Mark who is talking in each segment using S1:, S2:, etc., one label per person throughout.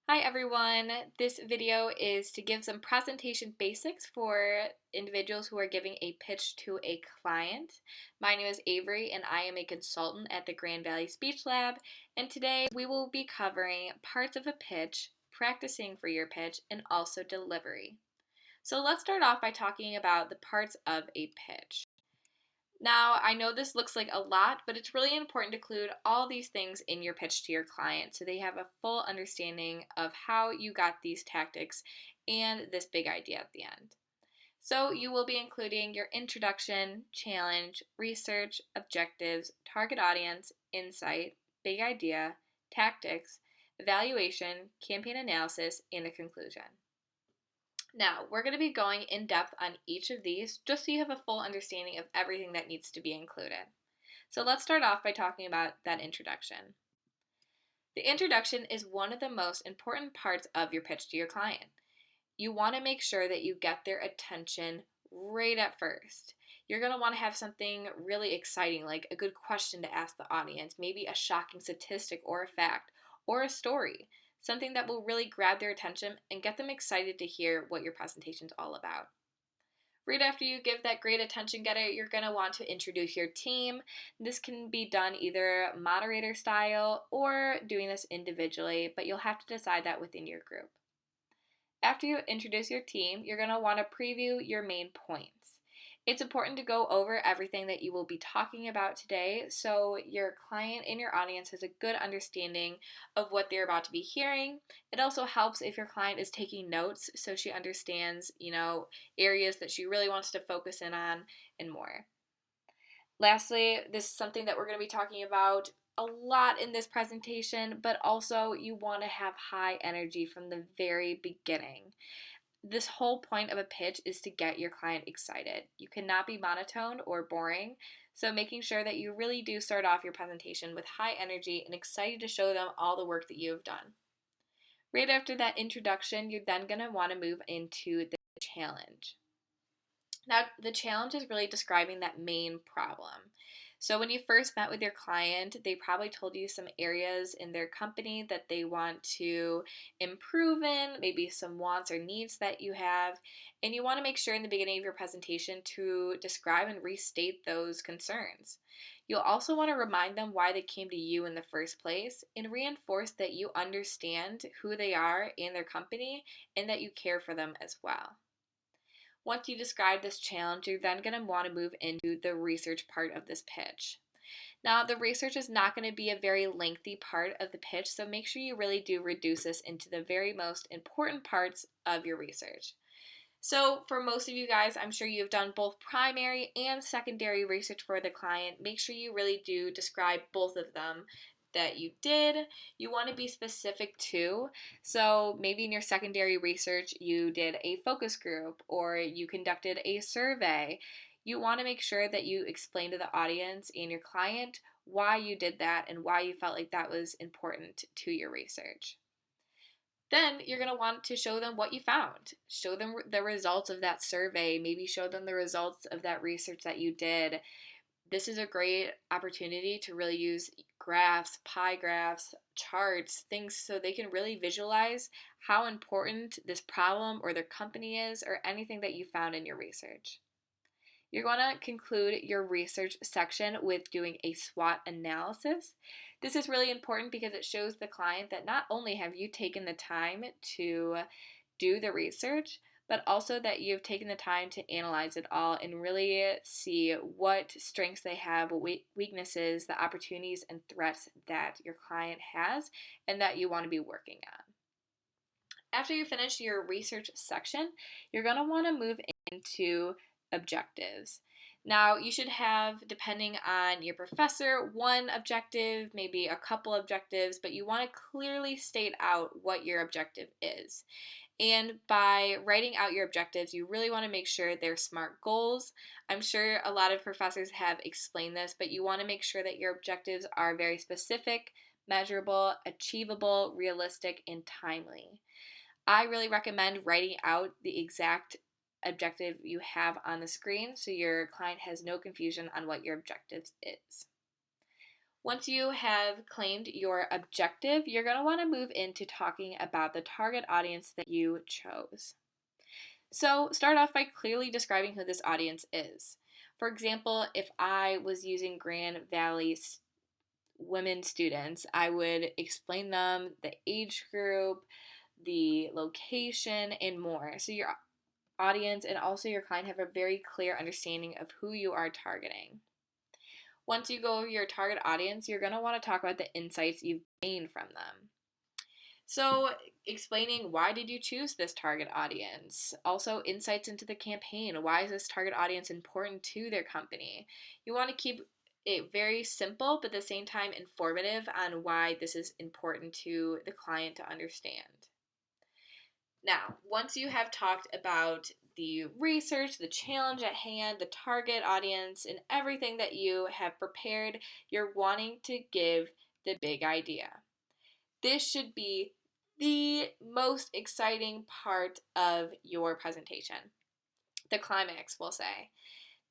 S1: Hi everyone, this video is to give some presentation basics for individuals who are giving a pitch to a client. My name is Avery and I am a consultant at the Grand Valley Speech Lab, and today we will be covering parts of a pitch, practicing for your pitch, and also delivery. So let's start off by talking about the parts of a pitch. Now, I know this looks like a lot, but it's really important to include all these things in your pitch to your client so they have a full understanding of how you got these tactics and this big idea at the end. So, you will be including your introduction, challenge, research, objectives, target audience, insight, big idea, tactics, evaluation, campaign analysis, and a conclusion. Now, we're going to be going in depth on each of these just so you have a full understanding of everything that needs to be included. So let's start off by talking about that introduction. The introduction is one of the most important parts of your pitch to your client. You want to make sure that you get their attention right at first. You're going to want to have something really exciting, like a good question to ask the audience, maybe a shocking statistic or a fact, or a story, something that will really grab their attention and get them excited to hear what your presentation is all about. Right after you give that great attention getter, you're going to want to introduce your team. This can be done either moderator style or doing this individually, but you'll have to decide that within your group. After you introduce your team, you're going to want to preview your main points. It's important to go over everything that you will be talking about today so your client and your audience has a good understanding of what they're about to be hearing. It also helps if your client is taking notes so she understands, areas that she really wants to focus in on and more. Lastly, this is something that we're going to be talking about a lot in this presentation, but also you want to have high energy from the very beginning. This whole point of a pitch is to get your client excited. You cannot be monotone or boring, so making sure that you really do start off your presentation with high energy and excited to show them all the work that you have done. Right after that introduction, you're then going to want to move into the challenge. Now, the challenge is really describing that main problem. So, when you first met with your client, they probably told you some areas in their company that they want to improve in, maybe some wants or needs that you have. And you want to make sure in the beginning of your presentation to describe and restate those concerns. You'll also want to remind them why they came to you in the first place and reinforce that you understand who they are and their company and that you care for them as well. Once you describe this challenge, you're then going to want to move into the research part of this pitch. Now, the research is not going to be a very lengthy part of the pitch, so make sure you really do reduce this into the very most important parts of your research. So, for most of you guys, I'm sure you've done both primary and secondary research for the client. Make sure you really do describe both of them that you did. You want to be specific too. So, maybe in your secondary research, you did a focus group or you conducted a survey. You want to make sure that you explain to the audience and your client why you did that and why you felt like that was important to your research. Then you're going to want to show them what you found. Show them the results of that survey. Maybe show them the results of that research that you did. This is a great opportunity to really use graphs, pie graphs, charts, things so they can really visualize how important this problem or their company is or anything that you found in your research. You're going to conclude your research section with doing a SWOT analysis. This is really important because it shows the client that not only have you taken the time to do the research, but also that you've taken the time to analyze it all and really see what strengths they have, weaknesses, the opportunities and threats that your client has and that you want to be working on. After you finish your research section, you're going to want to move into objectives. Now, you should have, depending on your professor, one objective, maybe a couple objectives, but you want to clearly state out what your objective is. And by writing out your objectives, you really want to make sure they're SMART goals. I'm sure a lot of professors have explained this, but you want to make sure that your objectives are very specific, measurable, achievable, realistic, and timely. I really recommend writing out the exact objective you have on the screen so your client has no confusion on what your objective is. Once you have claimed your objective, you're going to want to move into talking about the target audience that you chose. So, start off by clearly describing who this audience is. For example, if I was using Grand Valley women students, I would explain them the age group, the location, and more. So, your audience and also your client have a very clear understanding of who you are targeting. Once you go over your target audience, you're going to want to talk about the insights you've gained from them. So, explaining why did you choose this target audience? Also, insights into the campaign. Why is this target audience important to their company? You want to keep it very simple, but at the same time informative on why this is important to the client to understand. Now, once you have talked about the research, the challenge at hand, the target audience, and everything that you have prepared, you're wanting to give the big idea. This should be the most exciting part of your presentation. The climax, we'll say.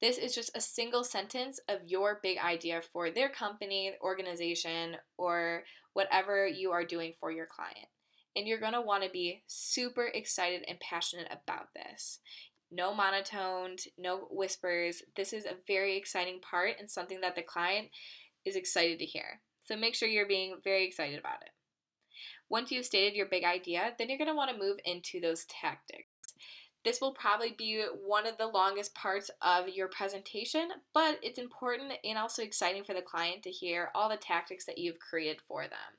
S1: This is just a single sentence of your big idea for their company, organization, or whatever you are doing for your client. And you're going to want to be super excited and passionate about this. No monotoned, no whispers. This is a very exciting part and something that the client is excited to hear. So make sure you're being very excited about it. Once you've stated your big idea, then you're going to want to move into those tactics. This will probably be one of the longest parts of your presentation, but it's important and also exciting for the client to hear all the tactics that you've created for them.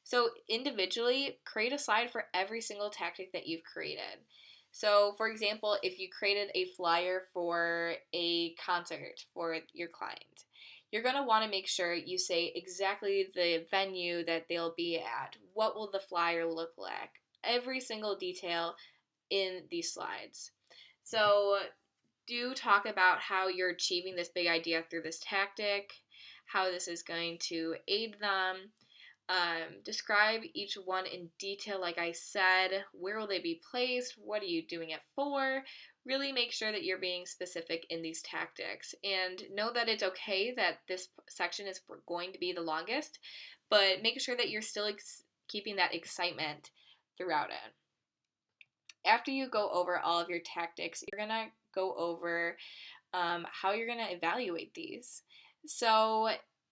S1: So individually, create a slide for every single tactic that you've created. So for example, if you created a flyer for a concert for your client, you're going to want to make sure you say exactly the venue that they'll be at. What will the flyer look like? Every single detail in these slides. So do talk about how you're achieving this big idea through this tactic, how this is going to aid them. Describe each one in detail, like I said. Where will they be placed? What are you doing it for? Really make sure that you're being specific in these tactics. And know that it's okay that this section is going to be the longest, but make sure that you're still keeping that excitement throughout it. After you go over all of your tactics, you're going to go over how you're going to evaluate these. So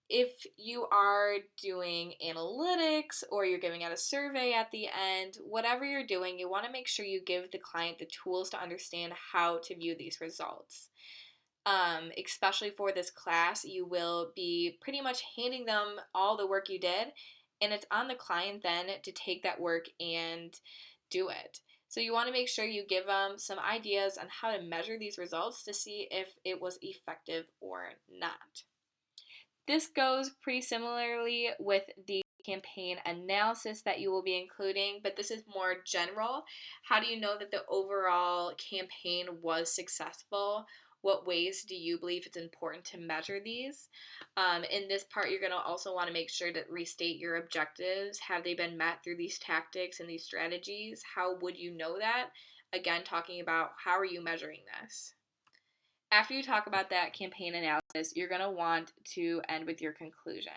S1: if you are doing analytics or you're giving out a survey at the end, whatever you're doing, you want to make sure you give the client the tools to understand how to view these results. Especially for this class, you will be pretty much handing them all the work you did, and it's on the client then to take that work and do it. So you want to make sure you give them some ideas on how to measure these results to see if it was effective or not. This goes pretty similarly with the campaign analysis that you will be including, but this is more general. How do you know that the overall campaign was successful? What ways do you believe it's important to measure these? In this part, you're going to also want to make sure to restate your objectives. Have they been met through these tactics and these strategies? How would you know that? Again, talking about how are you measuring this? After you talk about that campaign analysis, you're going to want to end with your conclusion.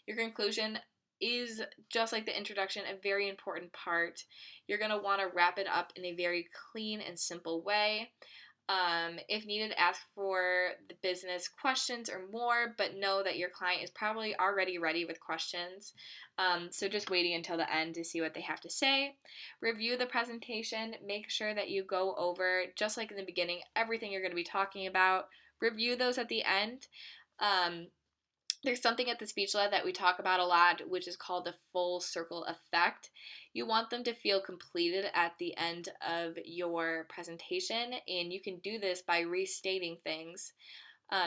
S1: Your conclusion is, just like the introduction, a very important part. You're going to want to wrap it up in a very clean and simple way. If needed, ask for the business questions or more, but know that your client is probably already ready with questions. So just waiting until the end to see what they have to say. Review the presentation. Make sure that you go over, just like in the beginning, everything you're going to be talking about. Review those at the end. There's something at the Speech Lab that we talk about a lot, which is called the full circle effect. You want them to feel completed at the end of your presentation, and you can do this by restating things,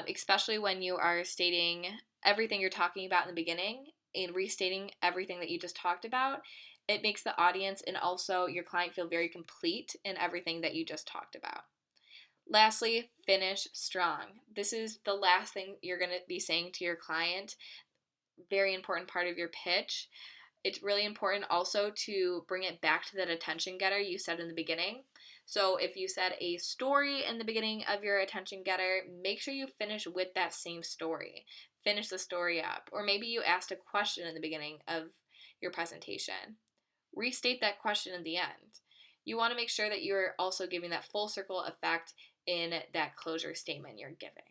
S1: especially when you are stating everything you're talking about in the beginning and restating everything that you just talked about. It makes the audience and also your client feel very complete in everything that you just talked about. Lastly, finish strong. This is the last thing you're going to be saying to your client. Very important part of your pitch. It's really important also to bring it back to that attention getter you said in the beginning. So if you said a story in the beginning of your attention getter, make sure you finish with that same story. finish the story up. Or maybe you asked a question in the beginning of your presentation. Restate that question in the end. You want to make sure that you're also giving that full circle effect in that closure statement you're giving.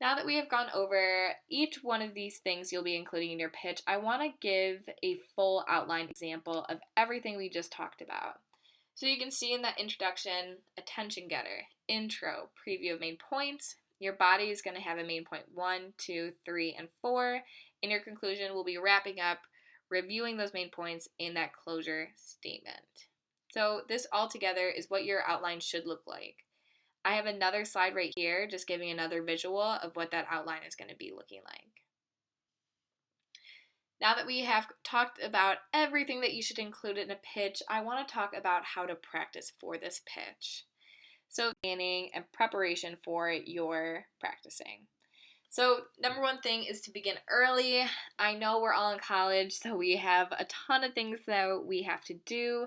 S1: Now that we have gone over each one of these things you'll be including in your pitch, I want to give a full outline example of everything we just talked about. So you can see in that introduction, attention getter, intro, preview of main points. Your body is going to have a main point 1, 2, 3, and 4. In your conclusion, we'll be wrapping up, reviewing those main points in that closure statement. So this all together is what your outline should look like. I have another slide right here, just giving another visual of what that outline is going to be looking like. Now that we have talked about everything that you should include in a pitch, I want to talk about how to practice for this pitch. So, planning and preparation for your practicing. So, number one thing is to begin early. I know we're all in college, so we have a ton of things that we have to do,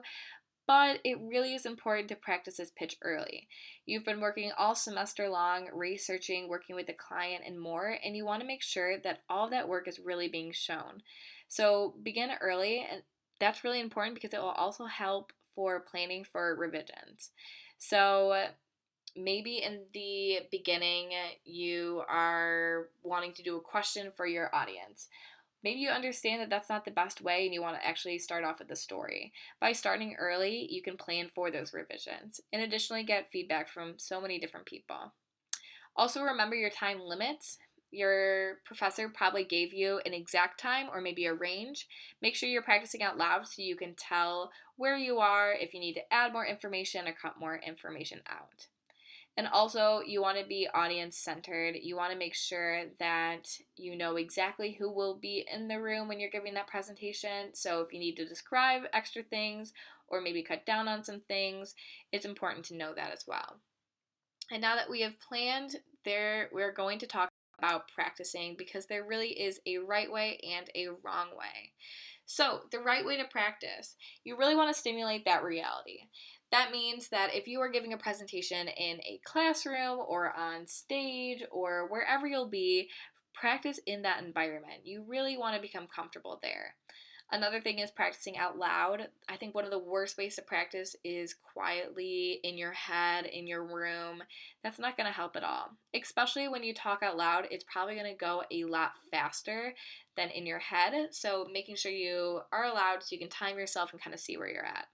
S1: but it really is important to practice this pitch early. You've been working all semester long, researching, working with the client, and more, and you want to make sure that all of that work is really being shown. So begin early, and that's really important because it will also help for planning for revisions. So maybe in the beginning, you are wanting to do a question for your audience. Maybe you understand that that's not the best way and you want to actually start off with the story. By starting early, you can plan for those revisions and additionally get feedback from so many different people. Also, remember your time limits. Your professor probably gave you an exact time or maybe a range. Make sure you're practicing out loud so you can tell where you are, if you need to add more information or cut more information out. And also, you want to be audience centered. You want to make sure that you know exactly who will be in the room when you're giving that presentation. So, if you need to describe extra things or maybe cut down on some things, it's important to know that as well. And now that we have planned, we're going to talk about practicing because there really is a right way and a wrong way. So, the right way to practice, you really want to stimulate that reality. That means that if you are giving a presentation in a classroom or on stage or wherever you'll be, practice in that environment. You really want to become comfortable there. Another thing is practicing out loud. I think one of the worst ways to practice is quietly in your head, in your room. That's not going to help at all. Especially when you talk out loud, it's probably going to go a lot faster than in your head. So making sure you are loud so you can time yourself and kind of see where you're at.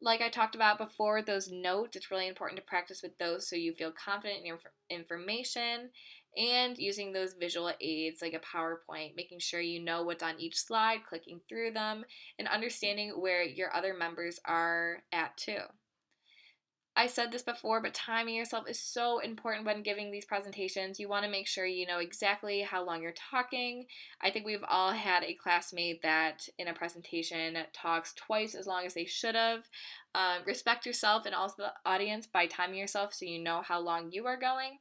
S1: Like I talked about before, those notes, it's really important to practice with those so you feel confident in your information, and using those visual aids like a PowerPoint, making sure you know what's on each slide, clicking through them, and understanding where your other members are at too. I said this before, but timing yourself is so important when giving these presentations. You want to make sure you know exactly how long you're talking. I think we've all had a classmate that in a presentation talks twice as long as they should have. Respect yourself and also the audience by timing yourself so you know how long you are going.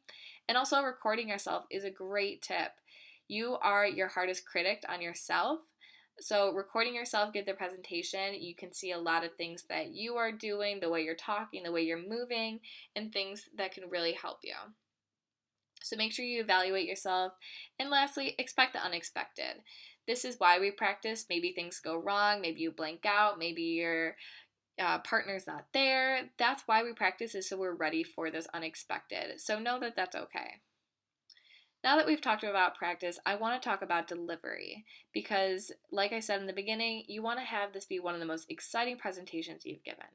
S1: And also, recording yourself is a great tip. You are your hardest critic on yourself. So, recording yourself, give the presentation, you can see a lot of things that you are doing, the way you're talking, the way you're moving, and things that can really help you. So, make sure you evaluate yourself. And lastly, expect the unexpected. This is why we practice. Maybe things go wrong, maybe you blank out, maybe your partner's not there. That's why we practice, is so we're ready for this unexpected. So, know that that's okay. Now that we've talked about practice, I want to talk about delivery because, like I said in the beginning, you want to have this be one of the most exciting presentations you've given.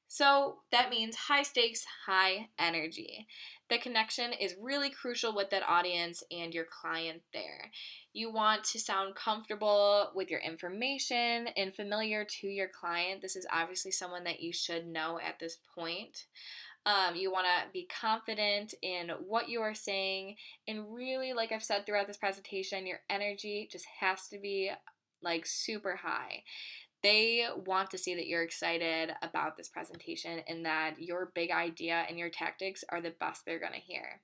S1: So that means high stakes, high energy. The connection is really crucial with that audience and your client there. You want to sound comfortable with your information and familiar to your client. This is obviously someone that you should know at this point. You want to be confident in what you are saying, and really, like I've said throughout this presentation, your energy just has to be like super high. They want to see that you're excited about this presentation and that your big idea and your tactics are the best they're going to hear.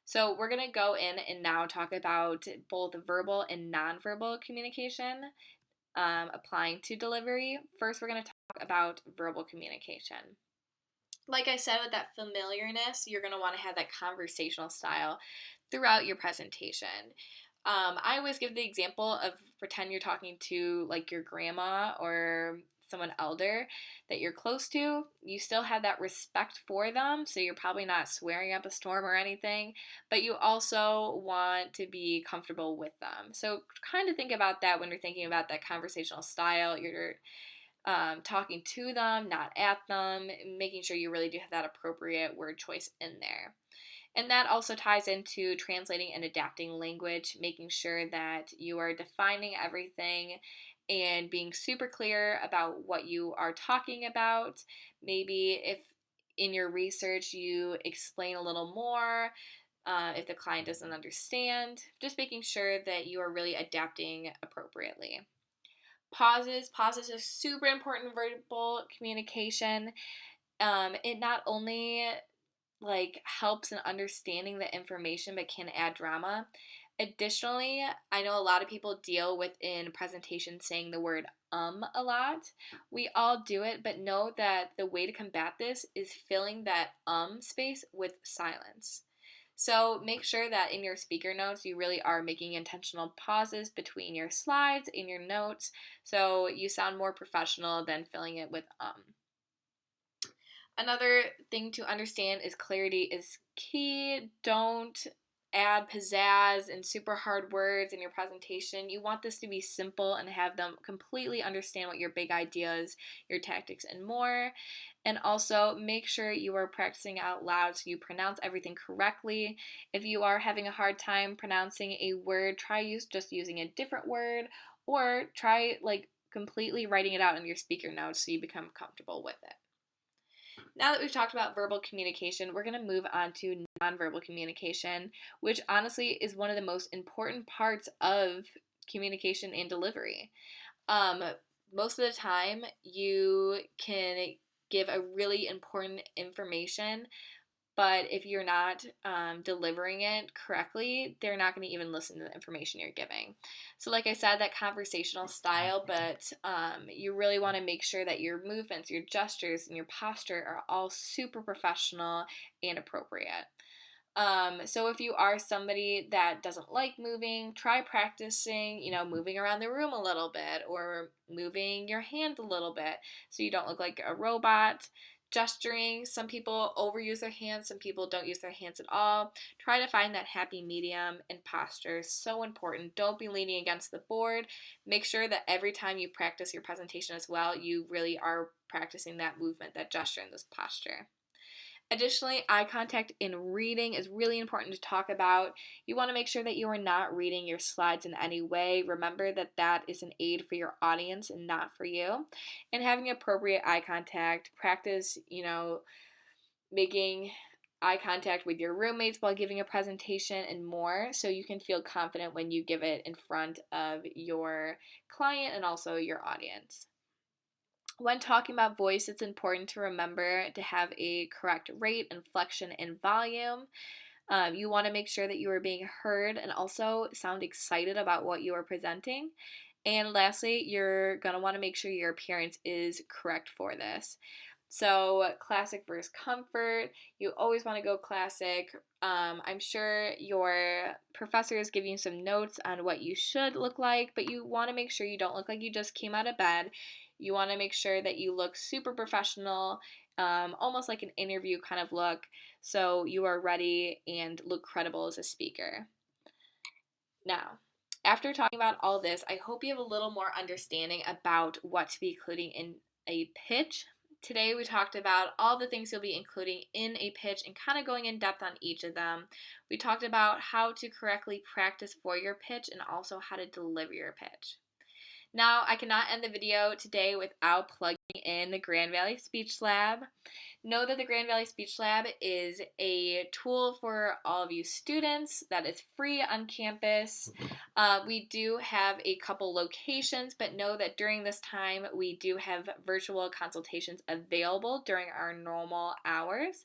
S1: So we're going to go in and now talk about both verbal and nonverbal communication applying to delivery. First, we're going to talk about verbal communication. Like I said, with that familiarness, you're going to want to have that conversational style throughout your presentation. I always give the example of pretend you're talking to like your grandma or someone elder that you're close to. You still have that respect for them, so you're probably not swearing up a storm or anything, but you also want to be comfortable with them. So kind of think about that when you're thinking about that conversational style. You're talking to them, not at them, making sure you really do have that appropriate word choice in there. And that also ties into translating and adapting language, making sure that you are defining everything and being super clear about what you are talking about. Maybe if in your research you explain a little more, if the client doesn't understand, just making sure that you are really adapting appropriately. Pauses is super important in verbal communication. It not only like helps in understanding the information but can add drama. Additionally, I know a lot of people deal with in presentations saying the word a lot. We all do it, but know that the way to combat this is filling that space with silence. So make sure that in your speaker notes you really are making intentional pauses between your slides and your notes so you sound more professional than filling it with. Another thing to understand is clarity is key. Don't add pizzazz and super hard words in your presentation. You want this to be simple and have them completely understand what your big ideas, your tactics, and more. And also make sure you are practicing out loud so you pronounce everything correctly. If you are having a hard time pronouncing a word, try just using a different word, or try like completely writing it out in your speaker notes so you become comfortable with it. Now that we've talked about verbal communication, we're going to move on to nonverbal communication, which honestly is one of the most important parts of communication and delivery. Um, Most of the time, you can give a really important information, but if you're not delivering it correctly, they're not going to even listen to the information you're giving. So, like I said, that conversational style, but you really want to make sure that your movements, your gestures, and your posture are all super professional and appropriate. So if you are somebody that doesn't like moving, try practicing, moving around the room a little bit or moving your hand a little bit so you don't look like a robot. Gesturing, some people overuse their hands, some people don't use their hands at all. Try to find that happy medium, and posture is so important. Don't be leaning against the board. Make sure that every time you practice your presentation as well, you really are practicing that movement, that gesture, and this posture. Additionally, eye contact in reading is really important to talk about. You want to make sure that you are not reading your slides in any way. Remember that that is an aid for your audience and not for you. And having appropriate eye contact, practice, making eye contact with your roommates while giving a presentation and more so you can feel confident when you give it in front of your client and also your audience. When talking about voice, it's important to remember to have a correct rate, inflection, and volume. You want to make sure that you are being heard and also sound excited about what you are presenting. And lastly, you're going to want to make sure your appearance is correct for this. So, classic versus comfort. You always want to go classic. I'm sure your professor is giving you some notes on what you should look like, but you want to make sure you don't look like you just came out of bed. You want to make sure that you look super professional, almost like an interview kind of look, so you are ready and look credible as a speaker. Now, after talking about all this, I hope you have a little more understanding about what to be including in a pitch. Today we talked about all the things you'll be including in a pitch and kind of going in depth on each of them. We talked about how to correctly practice for your pitch and also how to deliver your pitch. Now, I cannot end the video today without plugging in the Grand Valley Speech Lab. Know that the Grand Valley Speech Lab is a tool for all of you students that is free on campus. We do have a couple locations, but know that during this time we do have virtual consultations available during our normal hours.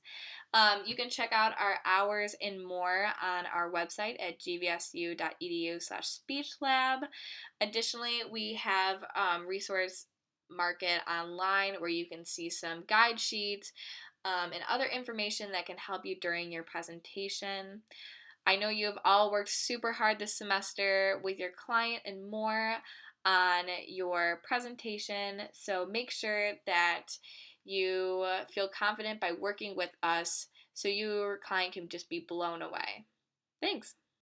S1: You can check out our hours and more on our website at gvsu.edu/speechlab. Additionally, we have resource market online where you can see some guide sheets and other information that can help you during your presentation. I know you have all worked super hard this semester with your client and more on your presentation, so make sure that you feel confident by working with us so your client can just be blown away. Thanks.